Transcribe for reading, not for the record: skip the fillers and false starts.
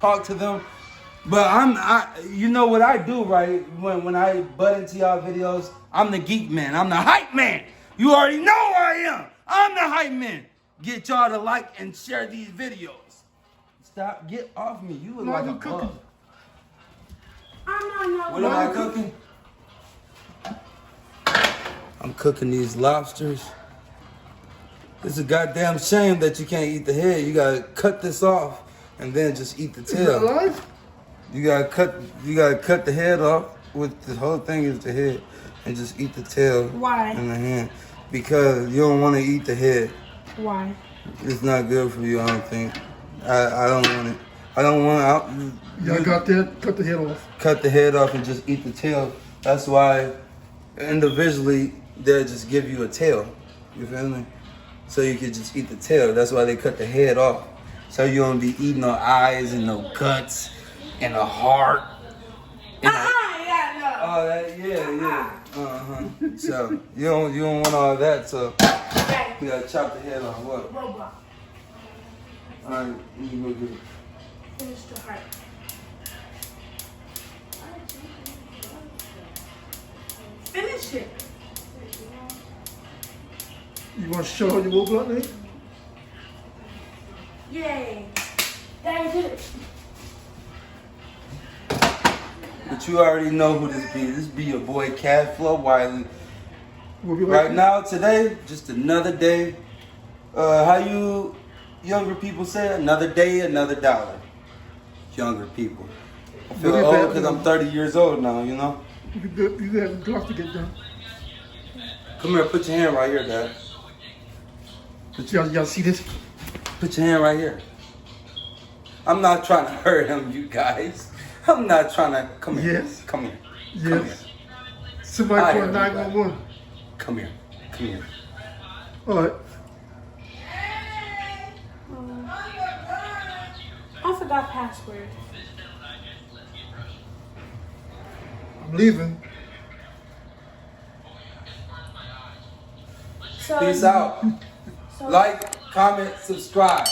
talk to them. But you know what I do, right? When I butt into y'all videos, I'm the geek man. I'm the hype man. You already know who I am. I'm the hype man. Get y'all to like and share these videos. Stop, get off me. You look like a bug. What am I cooking? I'm cooking these lobsters. It's a goddamn shame that you can't eat the head. You gotta cut this off and then just eat the tail. Is that alive? You gotta cut the head off. With the whole thing is the head, and just eat the tail. Why? And the hand, because you don't want to eat the head. Why? It's not good for you. I don't think. I don't want it. I don't want. Yeah, cut the head off. Cut the head off and just eat the tail. That's why individually they'll just give you a tail. You feel me? So you can just eat the tail. That's why they cut the head off. So you don't be eating no eyes and no guts and a heart. And all that, yeah. So you don't want all that. So you gotta chop the head off. What? Robot. All right, let me go get it. Finish the heart. Finish it. You want to show how you move like that? Yay. Daddy did it. But you already know who this be. This be your boy Cat Flow Wiley. We'll be Right now, today, just another day. How you younger people say it? Another day, another dollar. Younger people. I feel old because I'm 30 years old now, you know? You have gloves to get done. Come here, put your hand right here, Dad. But y'all see this? Put your hand right here. I'm not trying to hurt him, you guys. I'm not trying to. Come here. Yes. Come here. Yes. Come here. Somebody Hi, call everybody. 911. Come here. Come here. All right. I forgot password. I'm leaving. So, Peace out. So, Like, comment, subscribe.